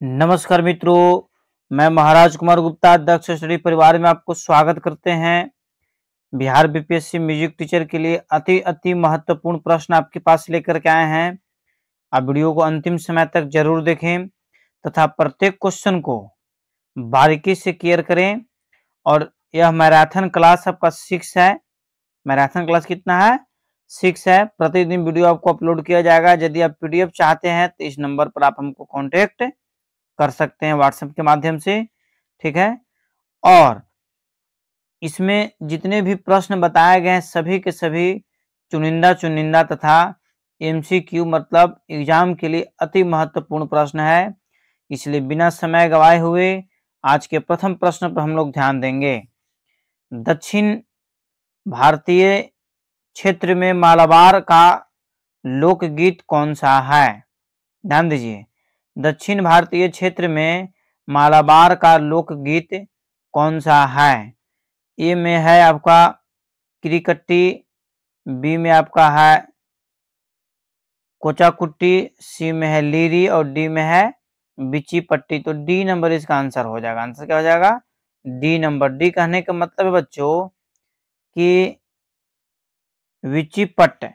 नमस्कार मित्रों, मैं महाराज कुमार गुप्ता दक्ष स्टडी परिवार में आपको स्वागत करते हैं। बिहार बीपीएससी म्यूजिक टीचर के लिए अति महत्वपूर्ण प्रश्न आपके पास लेकर के आए हैं। आप वीडियो को अंतिम समय तक जरूर देखें तथा प्रत्येक क्वेश्चन को बारीकी से क्लियर करें। और यह मैराथन क्लास आपका 6 है। मैराथन क्लास कितना है? 6 है। प्रतिदिन वीडियो आपको अपलोड किया जाएगा। यदि आप पीडीएफ चाहते हैं तो इस नंबर पर आप हमको कॉन्टेक्ट कर सकते हैं व्हाट्सएप के माध्यम से, ठीक है। और इसमें जितने भी प्रश्न बताए गए हैं सभी के सभी चुनिंदा तथा एमसीक्यू मतलब एग्जाम के लिए अति महत्वपूर्ण प्रश्न है। इसलिए बिना समय गवाए हुए आज के प्रथम प्रश्न पर हम लोग ध्यान देंगे। दक्षिण भारतीय क्षेत्र में मालाबार का लोकगीत कौन सा है? ध्यान दीजिए, दक्षिण भारतीय क्षेत्र में मालाबार का लोकगीत कौन सा है? ए में है आपका क्रिकट्टी, बी में आपका है कोचाकुट्टी, सी में है लीरी और डी में है बिचीपट्टी। तो डी नंबर इसका आंसर हो जाएगा। आंसर क्या हो जाएगा? D number. डी कहने का मतलब है बच्चों कि विचिपट,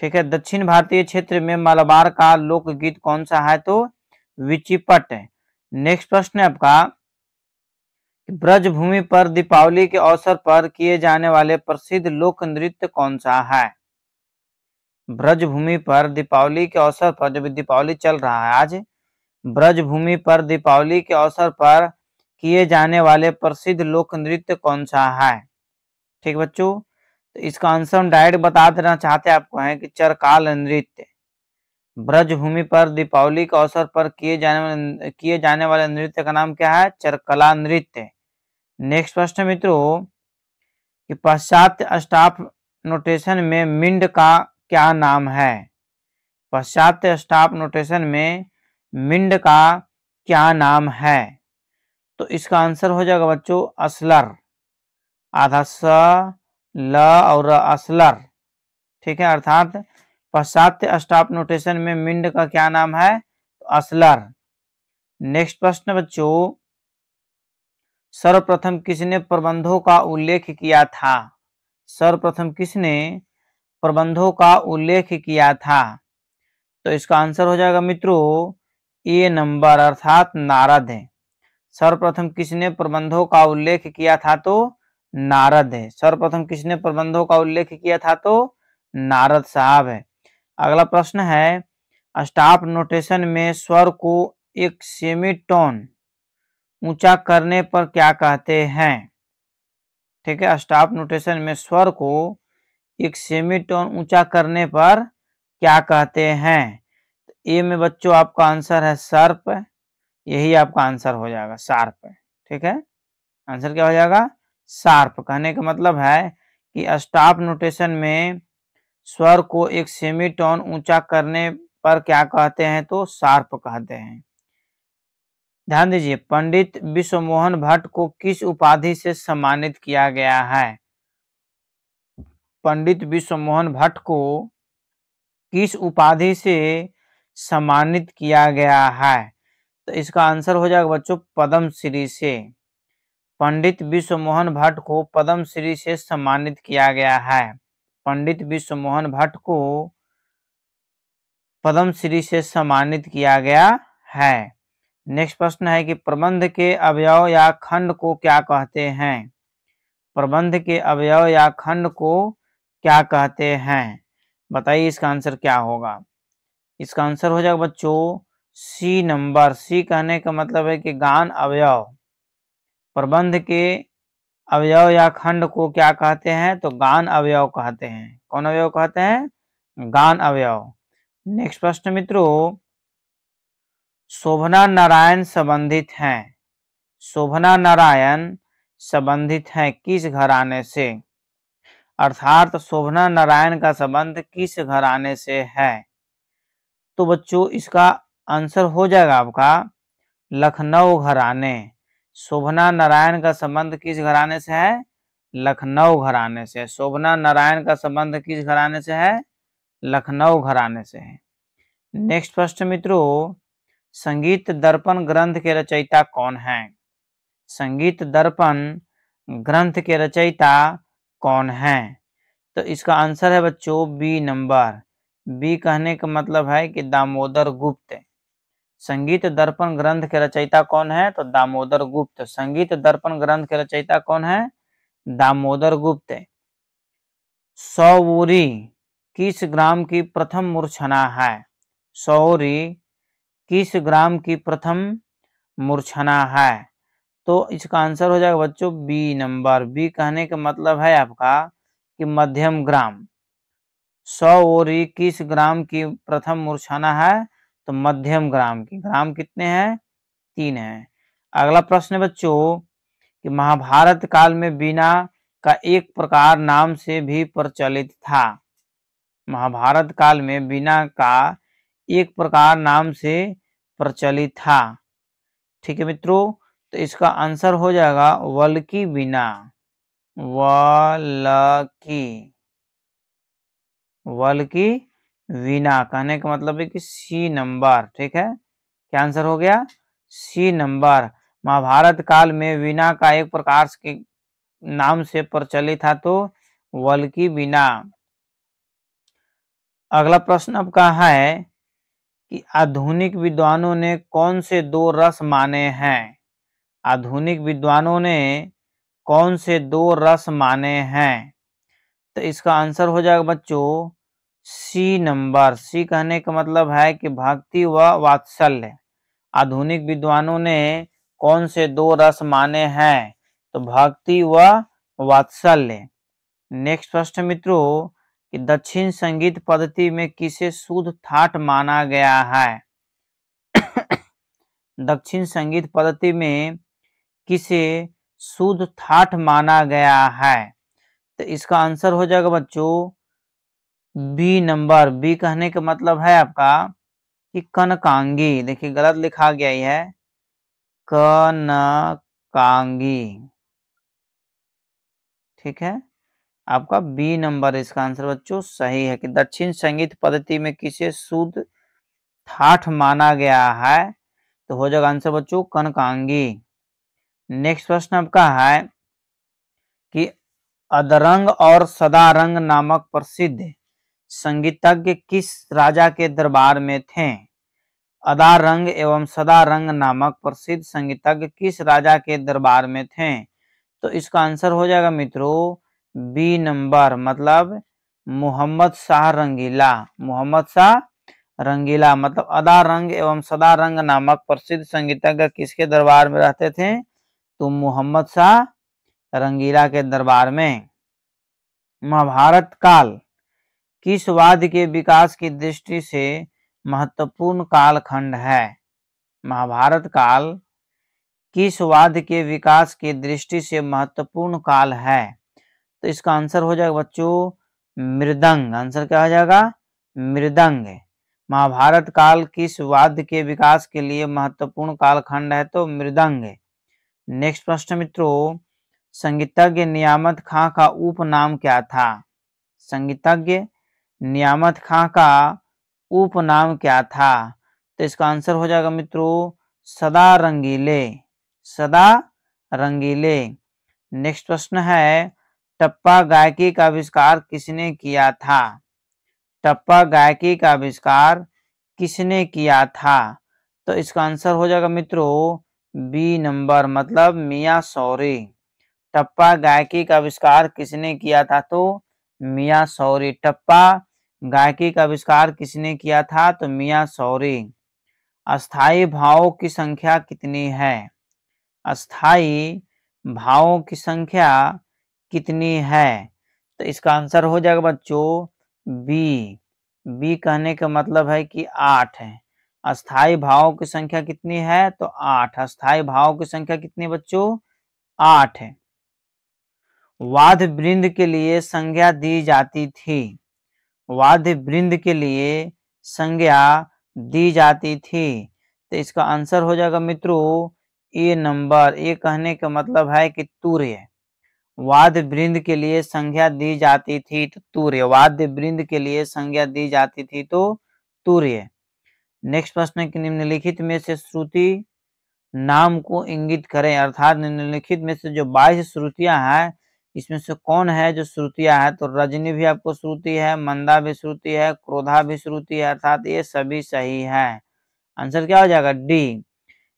ठीक है। दक्षिण भारतीय क्षेत्र में मालाबार का लोकगीत कौन सा है? तो विचिपट है। नेक्स्ट प्रश्न है आपका, ब्रजभूमि पर दीपावली के अवसर पर किए जाने वाले प्रसिद्ध लोक नृत्य कौन सा है? ब्रजभूमि पर दीपावली के अवसर पर, जब दीपावली चल रहा है आज, ब्रजभूमि पर दीपावली के अवसर पर किए जाने वाले प्रसिद्ध लोक नृत्य कौन सा है? ठीक बच्चों, तो इसका आंसर हम डायरेक्ट बता देना चाहते हैं आपको है कि चरकाल नृत्य। ब्रजभूमि पर दीपावली के अवसर पर किए जाने वाले नृत्य का नाम क्या है? चरकला नृत्य। नेक्स्ट प्रश्न मित्रों, कि पाश्चात्य स्टाफ नोटेशन में मिंड का क्या नाम है? पाश्चात्य स्टाफ नोटेशन में मिंड का क्या नाम है? तो इसका आंसर हो जाएगा बच्चों असलर, आधा स ल और असलर, ठीक है। अर्थात पाश्चात्य स्टाफ नोटेशन में मिंड का क्या नाम है? तो असलर। नेक्स्ट प्रश्न बच्चों, सर्वप्रथम किसने प्रबंधों का उल्लेख किया था? सर्वप्रथम किसने प्रबंधों का उल्लेख किया था? तो इसका आंसर हो जाएगा मित्रों ए नंबर, अर्थात नारद है। सर्वप्रथम किसने प्रबंधों का उल्लेख किया था? तो नारद है। सर्वप्रथम किसने प्रबंधों का उल्लेख किया था? तो नारद साहब है। अगला प्रश्न है, स्टाफ नोटेशन में स्वर को एक सेमीटोन ऊंचा करने पर क्या कहते हैं? ठीक है, स्टाफ नोटेशन में स्वर को एक सेमीटोन ऊंचा करने पर क्या कहते हैं? ए में बच्चों आपका आंसर है शार्प, यही आपका आंसर हो जाएगा शार्प, ठीक है। आंसर क्या हो जाएगा? शार्प। कहने का मतलब है कि स्टाफ नोटेशन में स्वर को एक सेमीटोन ऊंचा करने पर क्या कहते हैं? तो शार्प कहते हैं। ध्यान दीजिए, पंडित विश्वमोहन भट्ट को किस उपाधि से सम्मानित किया गया है? पंडित विश्वमोहन भट्ट को किस उपाधि से सम्मानित किया गया है? तो इसका आंसर हो जाएगा बच्चों पद्मश्री से। पंडित विश्वमोहन भट्ट को पद्मश्री से सम्मानित किया गया है। पंडित विश्वमोहन भट्ट को पद्मश्री से सम्मानित किया गया है। नेक्स्ट प्रश्न है कि प्रबंध के अवयव या खंड को क्या कहते हैं? प्रबंध के अवयव या खंड को क्या कहते हैं? बताइए इसका आंसर क्या होगा? इसका आंसर हो जाएगा बच्चों सी नंबर। सी कहने का मतलब है कि गान अवयव। प्रबंध के अवयव या खंड को क्या कहते हैं? तो गान अवयव कहते हैं। कौन अवयव कहते हैं? गान अवयव। नेक्स्ट प्रश्न मित्रों, शोभना नारायण संबंधित हैं। शोभना नारायण संबंधित हैं किस घराने से? अर्थात शोभना नारायण का संबंध किस घराने से है? तो बच्चों इसका आंसर हो जाएगा आपका लखनऊ घराने। शोभना नारायण का संबंध किस घराने से है? लखनऊ घराने से। शोभना नारायण का संबंध किस घराने से है? लखनऊ घराने से है। नेक्स्ट प्रश्न मित्रों, संगीत दर्पण ग्रंथ के रचयिता कौन है? संगीत दर्पण ग्रंथ के रचयिता कौन है? तो इसका आंसर है बच्चों बी नंबर। बी कहने का मतलब है कि दामोदर गुप्त। संगीत दर्पण ग्रंथ के रचयिता कौन है? तो दामोदर गुप्त। संगीत दर्पण ग्रंथ के रचयिता कौन है? दामोदर गुप्त। सौवरी किस ग्राम की प्रथम मूर्छना है? सौवरी किस ग्राम की प्रथम मूर्छना है? तो इसका आंसर हो जाएगा बच्चों बी नंबर। बी कहने का मतलब है आपका कि मध्यम ग्राम। सौवरी किस ग्राम की प्रथम मूर्छना है? तो मध्यम ग्राम की। ग्राम कितने हैं? 3 है। अगला प्रश्न बच्चों कि महाभारत काल में वीणा का एक प्रकार नाम से भी प्रचलित था। महाभारत काल में वीणा का एक प्रकार नाम से प्रचलित था। ठीक है मित्रों, तो इसका आंसर हो जाएगा वल्की वीणा। वल्की वीणा कहने का मतलब है कि सी नंबर। ठीक है, क्या आंसर हो गया? सी नंबर। महाभारत काल में वीणा का एक प्रकार के नाम से प्रचलित था तो वल्की वीणा। अगला प्रश्न आपका है कि आधुनिक विद्वानों ने कौन से 2 रस माने हैं? आधुनिक विद्वानों ने कौन से 2 रस माने हैं? तो इसका आंसर हो जाएगा बच्चों सी नंबर। सी कहने का मतलब है कि भक्ति व वात्सल्य। आधुनिक विद्वानों ने कौन से 2 रस माने हैं? तो भक्ति व वात्सल्य। नेक्स्ट प्रश्न मित्रों कि दक्षिण संगीत पद्धति में किसे शुद्ध ठाठ माना गया है? दक्षिण संगीत पद्धति में किसे शुद्ध ठाठ माना गया है? तो इसका आंसर हो जाएगा बच्चों बी नंबर। बी कहने का मतलब है आपका कि कनकांगी। देखिए गलत लिखा गया है, कनकांगी। ठीक है, आपका बी नंबर इसका आंसर बच्चों सही है कि दक्षिण संगीत पद्धति में किसे शुद्ध ठाठ माना गया है? तो हो जाएगा आंसर बच्चों कनकांगी। नेक्स्ट प्रश्न आपका है कि अदरंग और सदारंग नामक प्रसिद्ध संगीतज्ञ किस राजा के दरबार में थे? अदारंग एवं सदारंग नामक प्रसिद्ध संगीतज्ञ किस राजा के दरबार में थे? तो इसका आंसर हो जाएगा मित्रों बी नंबर, मतलब मोहम्मद शाह रंगीला। मोहम्मद शाह रंगीला मतलब अदारंग एवं सदारंग नामक प्रसिद्ध संगीतज्ञ किसके दरबार में रहते थे? तो मोहम्मद शाह रंगीला के दरबार में। महाभारत काल किस वाद्य के विकास की दृष्टि से महत्वपूर्ण कालखंड है? महाभारत काल किस वाद्य के विकास की दृष्टि से महत्वपूर्ण काल है? तो इसका आंसर हो जाएगा बच्चों मृदंग। आंसर क्या हो जाएगा? मृदंग। महाभारत काल किस वाद्य के विकास के लिए महत्वपूर्ण कालखंड है? तो मृदंग। नेक्स्ट प्रश्न मित्रों संगीतज्ञ नियामत खां का उपनाम क्या था? संगीतज्ञ नियामत खां का उपनाम क्या था? तो इसका आंसर हो जाएगा मित्रों सदा रंगीले। सदा रंगीले। नेक्स्ट प्रश्न है टप्पा गायकी का आविष्कार किसने किया था? टप्पा गायकी का आविष्कार किसने किया था? तो इसका आंसर हो जाएगा मित्रों बी नंबर, मतलब मियां शौरी। टप्पा गायकी का आविष्कार किसने किया था? तो मियां शौरी। टप्पा गायकी का आविष्कार किसने किया था? तो मियां शौरी। अस्थाई भावों की संख्या कितनी है? अस्थाई भावों की संख्या कितनी है? तो इसका आंसर हो जाएगा बच्चों बी। बी कहने का मतलब है कि 8 है। अस्थाई भावों की संख्या कितनी है? तो 8। अस्थाई भावों की संख्या कितनी बच्चों? 8 है। वाद्य वृंद के लिए संज्ञा दी जाती थी। वाद्य वृंद के लिए संज्ञा दी जाती थी। तो इसका आंसर हो जाएगा मित्रों ए नंबर। ए कहने का मतलब है कि तूर्य। वाद्य वृंद के लिए संज्ञा दी जाती थी तो तूर्य। वाद्य वृंद के लिए संज्ञा दी जाती थी तो तूर्य। नेक्स्ट प्रश्न है कि निम्नलिखित में से श्रुति नाम को इंगित करें, अर्थात निम्नलिखित में से जो 22 श्रुतियां हैं इसमें से कौन है जो श्रुतियां है। तो रजनी भी आपको श्रुति है, मंदा भी श्रुति है, क्रोधा भी श्रुति है, अर्थात ये सभी सही है। आंसर क्या हो जाएगा? डी।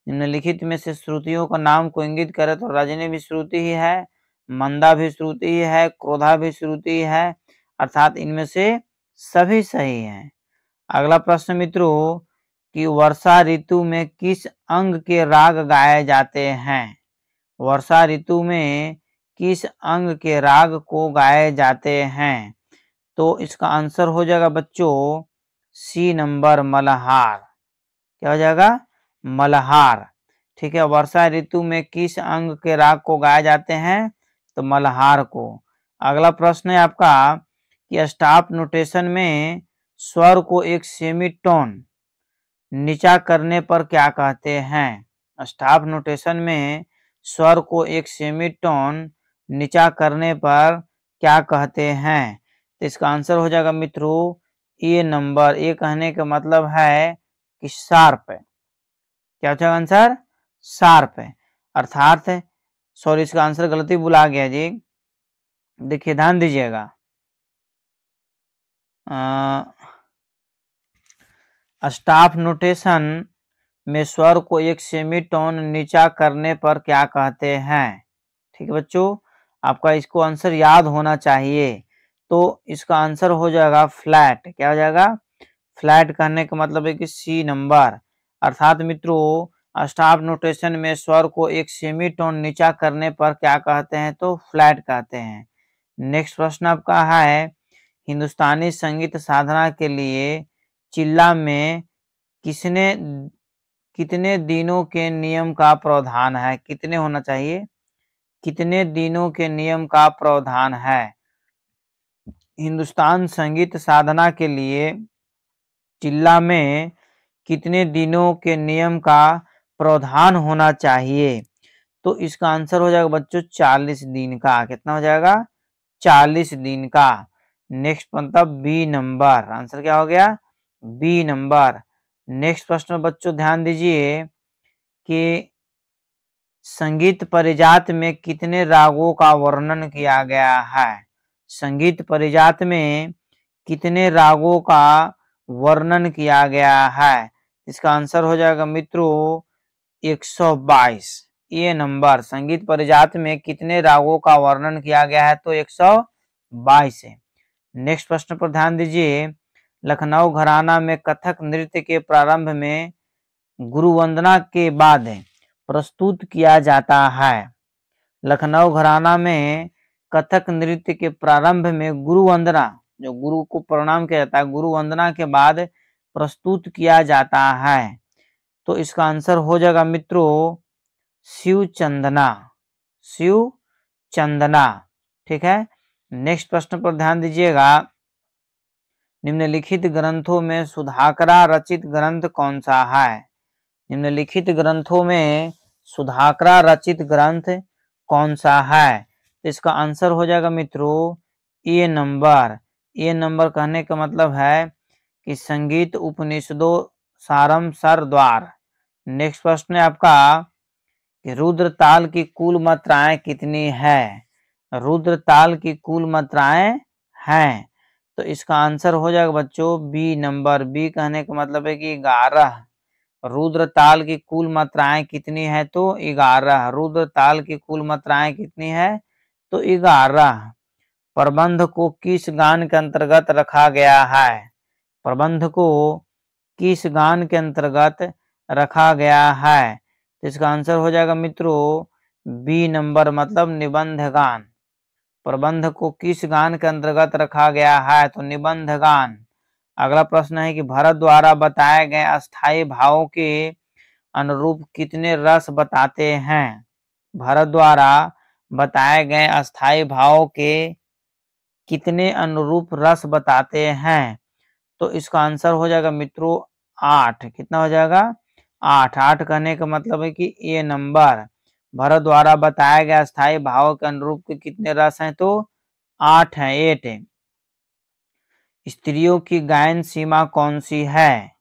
निम्नलिखित में से श्रुतियों का नाम को इंगित करें तो रजनी भी श्रुति ही है, मंदा भी श्रुति ही है, क्रोधा भी श्रुति है, अर्थात इनमें से सभी सही हैं। अगला प्रश्न मित्रों कि वर्षा ऋतु में किस अंग के राग गाए जाते हैं? वर्षा ऋतु में किस अंग के राग को गाए जाते हैं? तो इसका आंसर हो जाएगा बच्चों सी नंबर, मल्हार। क्या हो जाएगा? मल्हार। ठीक है, वर्षा ऋतु में किस अंग के राग को गाए जाते हैं? तो मल्हार को। अगला प्रश्न है आपका कि स्टॉप नोटेशन में स्वर को एक सेमीटोन नीचा करने पर क्या कहते हैं? स्टॉप नोटेशन में स्वर को एक सेमीटोन नीचा करने पर क्या कहते हैं? तो इसका आंसर हो जाएगा मित्रों ए नंबर। ए कहने का मतलब है कि शार्प है। क्या हो जाएगा आंसर? शार्प है, अर्थात सॉरी इसका आंसर गलती बुला गया जी। देखिए ध्यान दीजिएगा, स्टॉप नोटेशन में स्वर को एक सेमीटोन नीचा करने पर क्या कहते हैं? ठीक है बच्चों, आपका इसको आंसर याद होना चाहिए। तो इसका आंसर हो जाएगा फ्लैट। क्या हो जाएगा? फ्लैट कहने का मतलब है कि सी नंबर, अर्थात मित्रों स्टॉप नोटेशन में स्वर को एक सेमीटोन नीचा करने पर क्या कहते हैं? तो फ्लैट कहते हैं। नेक्स्ट प्रश्न आपका है हिंदुस्तानी संगीत साधना के लिए चिल्ला में कितने दिनों के नियम का प्रावधान है? कितने होना चाहिए? कितने दिनों के नियम का प्रावधान है? हिंदुस्तान संगीत साधना के लिए चिल्ला में कितने दिनों के नियम का प्रावधान होना चाहिए? तो इसका आंसर हो जाएगा बच्चों 40 दिन का। कितना हो जाएगा? 40 दिन का। नेक्स्ट मतलब बी नंबर, आंसर क्या हो गया? B number. नेक्स्ट प्रश्न बच्चों ध्यान दीजिए कि संगीत परिजात में कितने रागों का वर्णन किया गया है? संगीत परिजात में कितने रागों का वर्णन किया गया है? इसका आंसर हो जाएगा मित्रों 122। ये नंबर, संगीत परिजात में कितने रागों का वर्णन किया गया है? तो 122 है। नेक्स्ट प्रश्न पर ध्यान दीजिए, लखनऊ घराना में कथक नृत्य के प्रारंभ में गुरु वंदना के बाद प्रस्तुत किया जाता है। लखनऊ घराना में कथक नृत्य के प्रारंभ में गुरु वंदना, जो गुरु को प्रणाम किया जाता है, गुरु वंदना के बाद प्रस्तुत किया जाता है। तो इसका आंसर हो जाएगा मित्रों शिव चंदना। शिव चंदना। ठीक है। नेक्स्ट प्रश्न पर ध्यान दीजिएगा, निम्नलिखित ग्रंथों में सुधाकरा रचित ग्रंथ कौन सा है? निम्नलिखित ग्रंथों में सुधाकरा रचित ग्रंथ कौन सा है? तो इसका आंसर हो जाएगा मित्रों ए नंबर। ए नंबर कहने का मतलब है कि संगीत उपनिषदों सारम सर द्वार। नेक्स्ट प्रश्न है आपका कि रुद्र ताल की कुल मात्राएं कितनी है? रुद्र ताल की कुल मात्राएं हैं। तो इसका आंसर हो जाएगा बच्चों बी नंबर। बी कहने का मतलब है कि 11। रुद्र ताल की कुल मात्राएं कितनी है? तो 11। रुद्र ताल की कुल मात्राएं कितनी है? तो 11। प्रबंध को किस गान के अंतर्गत रखा गया है? प्रबंध को किस गान के अंतर्गत रखा गया है? तो इसका आंसर हो जाएगा मित्रों बी नंबर, मतलब निबंध गान। प्रबंध को किस गान के अंतर्गत रखा गया है? तो निबंध गान। अगला प्रश्न है कि भरत द्वारा बताए गए अस्थाई भावों के अनुरूप कितने रस बताते हैं? भरत द्वारा बताए गए अस्थाई भावों के कितने अनुरूप रस बताते हैं? तो इसका आंसर हो जाएगा मित्रों 8। कितना हो जाएगा? 8। 8 कहने का मतलब है कि ए नंबर। भरत द्वारा बताया गया अस्थाई भाव के अनुरूप के कितने रस हैं? तो 8 है, 8 है। स्त्रियों की गायन सीमा कौन सी है?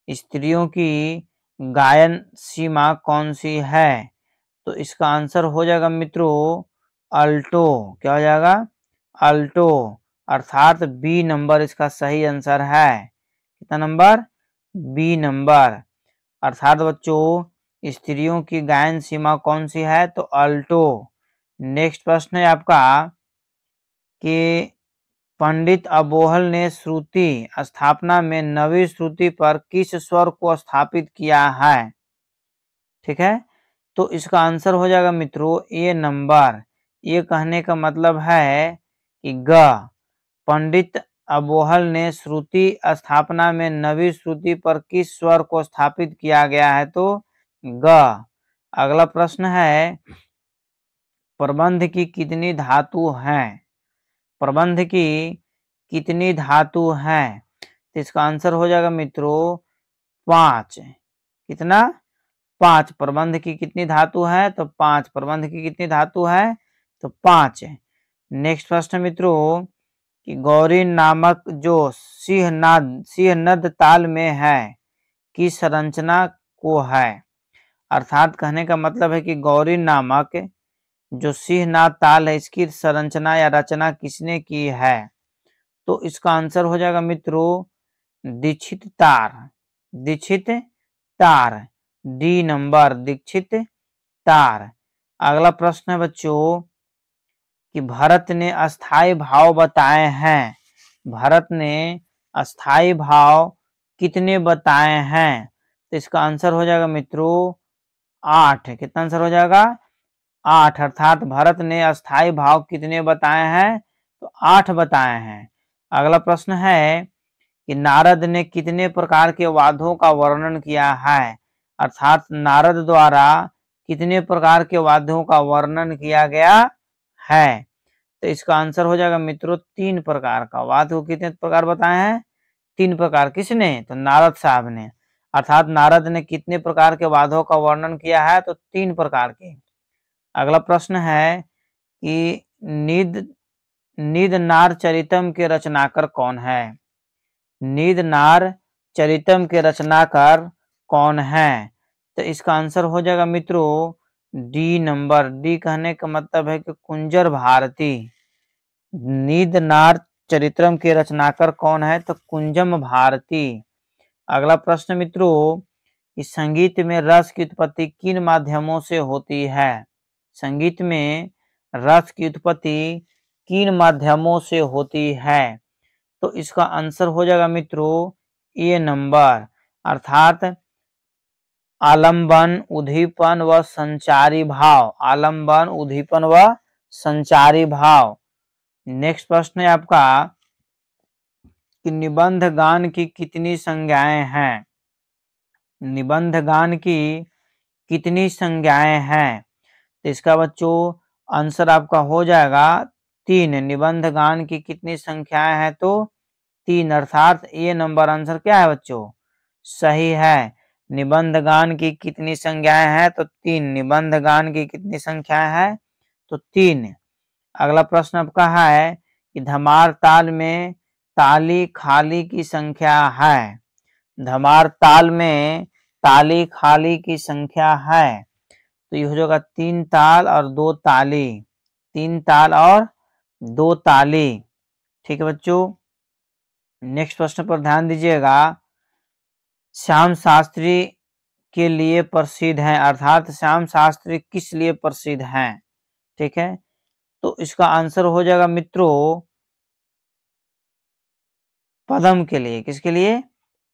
स्त्रियों की गायन सीमा कौन सी है? तो इसका आंसर हो जाएगा मित्रों अल्टो। क्या हो जाएगा? अल्टो, अर्थात बी नंबर इसका सही आंसर है। कितना नंबर? B number. अर्थात बच्चों स्त्रियों की गायन सीमा कौन सी है? तो अल्टो। नेक्स्ट प्रश्न है आपका कि पंडित अबोहल ने श्रुति स्थापना में नवी श्रुति पर किस स्वर को स्थापित किया है? ठीक है, तो इसका आंसर हो जाएगा मित्रों ए नंबर। ये कहने का मतलब है कि ग, पंडित अबोहल ने श्रुति स्थापना में नवी श्रुति पर किस स्वर को स्थापित किया गया है? तो ग। अगला प्रश्न है प्रबंध की कितनी धातु हैं? प्रबंध की कितनी धातु हैं? तो इसका आंसर हो जाएगा मित्रों 5। कितना? 5। प्रबंध की कितनी धातु है? तो 5। प्रबंध की कितनी धातु है? तो 5। नेक्स्ट प्रश्न मित्रों कि गौरी नामक जो सिंहनद ताल में है की संरचना को है? अर्थात कहने का मतलब है कि गौरी नामक जो सिंहनाद ताल है इसकी संरचना या रचना किसने की है? तो इसका आंसर हो जाएगा मित्रों दीक्षित तार। दीक्षित तार, डी नंबर, दीक्षित तार। अगला प्रश्न है बच्चों कि भरत ने अस्थाई भाव बताए हैं। भरत ने अस्थाई भाव कितने बताए हैं? तो इसका आंसर हो जाएगा मित्रों 8। कितना आंसर हो जाएगा? 8। अर्थात भरत ने अस्थाई भाव कितने बताए हैं? तो 8 बताए हैं। अगला प्रश्न है कि नारद ने कितने प्रकार के वाद्यों का वर्णन किया है? अर्थात नारद द्वारा कितने प्रकार के वाद्यों का वर्णन किया गया है? तो इसका आंसर हो जाएगा मित्रों 3 प्रकार का। वाद्य को कितने प्रकार बताए हैं? 3 प्रकार। किसने? तो नारद साहब ने। अर्थात नारद ने कितने प्रकार के वाद्यों का वर्णन किया है? तो 3 प्रकार के। अगला प्रश्न है कि नीद नार चरितम के रचनाकार कौन है? नीद नार चरितम के रचनाकार कौन है? तो इसका आंसर हो जाएगा मित्रों डी नंबर। डी कहने का मतलब है कि कुंजर भारती। नीद नार चरित्रम के रचनाकार कौन है? तो कुंजम भारती। अगला प्रश्न मित्रों इस संगीत में रस की उत्पत्ति किन माध्यमों से होती है? संगीत में रस की उत्पत्ति किन माध्यमों से होती है? तो इसका आंसर हो जाएगा मित्रों ए नंबर, अर्थात आलंबन, उद्दीपन व संचारी भाव। आलंबन, उद्दीपन व संचारी भाव। नेक्स्ट प्रश्न है आपका कि निबंध गान की कितनी संज्ञाएं हैं? निबंध गान की कितनी संज्ञाएं हैं? तो इसका बच्चों आंसर आपका हो जाएगा 3। निबंध गान की कितनी संख्याएं हैं? तो 3। अर्थात ये नंबर आंसर क्या है बच्चों? सही है। निबंध गान की कितनी संज्ञाएं हैं? तो 3। निबंध गान की कितनी संख्याएं हैं? तो 3। अगला प्रश्न आपका है कि धमार ताल में ताली खाली की संख्या है। धमार ताल में ताली खाली की संख्या है। तो ये हो जाएगा 3 ताल और 2 ताली। 3 ताल और 2 ताली। ठीक है बच्चों, नेक्स्ट प्रश्न पर ध्यान दीजिएगा। श्याम शास्त्री के लिए प्रसिद्ध हैं, अर्थात श्याम शास्त्री किस लिए प्रसिद्ध हैं? ठीक है, तो इसका आंसर हो जाएगा मित्रों पद्म के लिए। किसके लिए?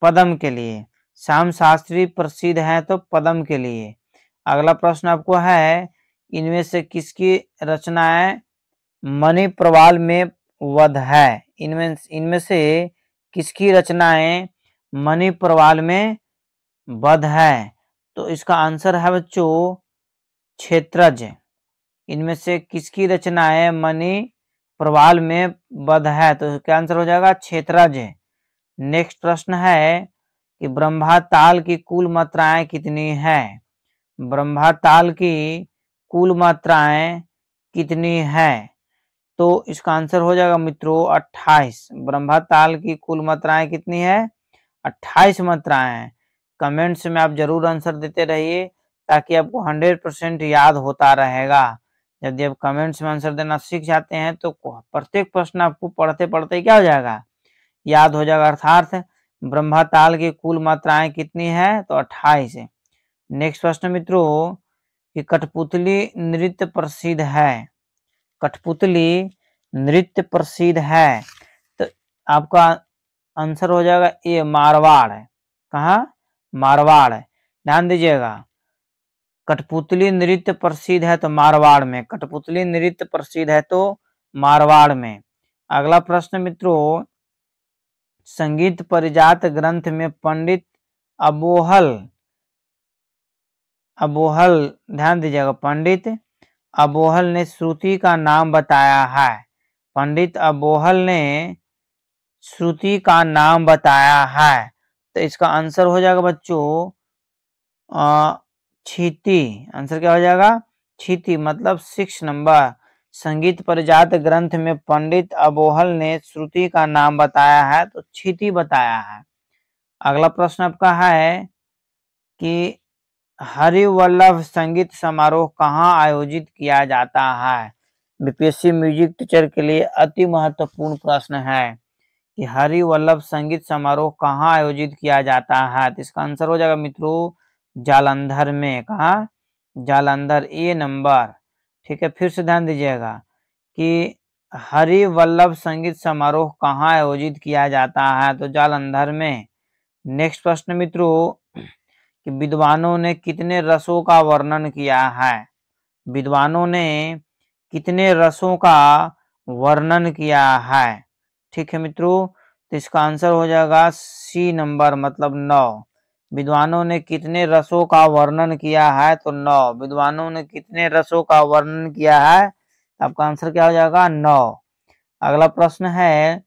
पद्म के लिए। श्याम शास्त्री प्रसिद्ध हैं तो पद्म के लिए। अगला प्रश्न आपको है इनमें से किसकी रचनाएं मणि प्रवाल में वध है? इनमें से किसकी रचनाएं मणि प्रवाल में वध है? तो इसका आंसर है बच्चों क्षेत्रज। इनमें से किसकी रचनाएं मणि प्रवाल में वध है? तो क्या आंसर हो जाएगा? क्षेत्रज। नेक्स्ट प्रश्न है कि ब्रह्मा ताल की कुल मात्राएं कितनी है? ब्रह्मा ताल की कुल मात्राएं कितनी है? तो इसका आंसर हो जाएगा मित्रों 28। ब्रह्मा ताल की कुल मात्राएं कितनी है? 28 मात्राएं। कमेंट्स में आप जरूर आंसर देते रहिए ताकि आपको 100% याद होता रहेगा। यदि आप कमेंट्स में आंसर देना सीख जाते हैं तो प्रत्येक प्रश्न आपको पढ़ते पढ़ते क्या हो जाएगा, याद हो जाएगा। अर्थात ब्रह्मा ताल की कुल मात्राएं कितनी है, तो 28 है। नेक्स्ट प्रश्न मित्रों कि कठपुतली नृत्य प्रसिद्ध है, कठपुतली नृत्य प्रसिद्ध है, तो आपका आंसर हो जाएगा ए मारवाड़ है। कहाँ, मारवाड़ है। ध्यान दीजिएगा, कठपुतली नृत्य प्रसिद्ध है तो मारवाड़ में, कठपुतली नृत्य प्रसिद्ध है तो मारवाड़ में। अगला प्रश्न मित्रों, संगीत परिजात ग्रंथ में पंडित अबोहल ध्यान दीजिएगा, पंडित अबोहल ने श्रुति का नाम बताया है, पंडित अबोहल ने श्रुति का नाम बताया है, तो इसका आंसर हो जाएगा बच्चों क्षिति। आंसर क्या हो जाएगा, क्षिति, मतलब 6 नंबर। संगीत परिजात ग्रंथ में पंडित अबोहल ने श्रुति का नाम बताया है तो क्षिति बताया है। अगला प्रश्न आपका है कि हरिवल्लभ संगीत समारोह कहाँ आयोजित किया जाता है। बीपीएससी म्यूजिक टीचर के लिए अति महत्वपूर्ण प्रश्न है कि हरिवल्लभ संगीत समारोह कहाँ आयोजित किया जाता है, तो इसका आंसर हो जाएगा मित्रों जालंधर में। कहाँ, जालंधर, ए नंबर। ठीक है, फिर से ध्यान दीजिएगा कि हरिवल्लभ संगीत समारोह कहाँ आयोजित किया जाता है, तो जालंधर में। नेक्स्ट प्रश्न मित्रों कि विद्वानों ने कितने रसों का वर्णन किया है, विद्वानों ने कितने रसों का वर्णन किया है। ठीक है मित्रों, तो इसका आंसर हो जाएगा सी नंबर, मतलब 9। विद्वानों ने कितने रसों का वर्णन किया है, तो 9। विद्वानों ने कितने रसों का वर्णन किया है, तो आपका आंसर क्या हो जाएगा, 9। अगला प्रश्न है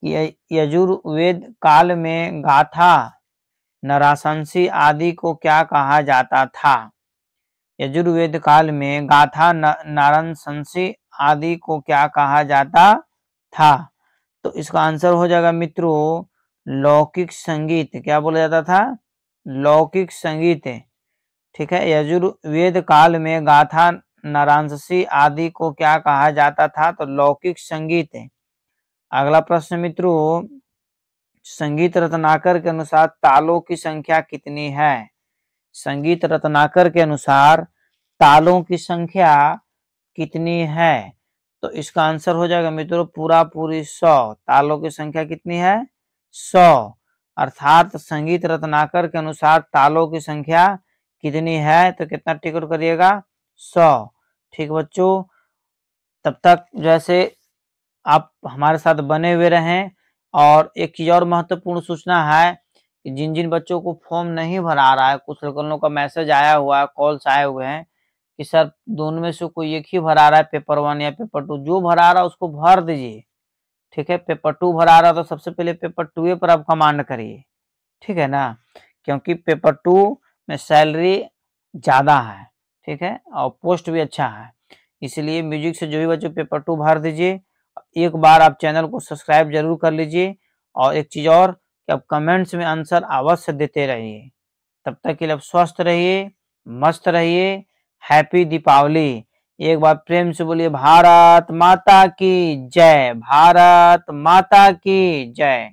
कि यजुर्वेद काल में गाथा, नराशंसी आदि को क्या कहा जाता था। यजुर्वेद काल में गाथा, नाराशंसी आदि को क्या कहा जाता था, तो इसका आंसर हो जाएगा मित्रों लौकिक संगीत। क्या बोला जाता था, लौकिक संगीत। ठीक है, यजुर्वेद काल में गाथा, नाराशंसी आदि को क्या कहा जाता था, तो लौकिक संगीत। अगला प्रश्न मित्रों, संगीत रत्नाकर के अनुसार तालों की संख्या कितनी है। संगीत रत्नाकर के अनुसार तालों की संख्या कितनी है, तो इसका आंसर हो जाएगा मित्रों पूरी 100। तालों की संख्या कितनी है, 100। अर्थात संगीत रत्नाकर के अनुसार तालों की संख्या कितनी है, तो कितना टिक करिएगा, 100। ठीक बच्चों, तब तक जैसे आप हमारे साथ बने हुए रहें। और एक चीज और महत्वपूर्ण सूचना है कि जिन जिन बच्चों को फॉर्म नहीं भरा रहा है, कुछ लोगों का मैसेज आया हुआ है, कॉल्स आए हुए हैं कि सर दोनों में से कोई एक ही भरा रहा है, पेपर 1 या पेपर 2, जो भरा रहा है उसको भर दीजिए। ठीक है, पेपर 2 भरा रहा तो सबसे पहले पेपर 2 पर आप कमांड करिए, ठीक है ना, क्योंकि पेपर 2 में सैलरी ज्यादा है, ठीक है, और पोस्ट भी अच्छा है। इसलिए म्यूजिक से जो भी बच्चों पेपर 2 भर दीजिए। एक बार आप चैनल को सब्सक्राइब जरूर कर लीजिए। और एक चीज और कि आप कमेंट्स में आंसर अवश्य देते रहिए। तब तक के लिए आप स्वस्थ रहिए, मस्त रहिए। हैप्पी दीपावली। एक बार प्रेम से बोलिए भारत माता की जय, भारत माता की जय।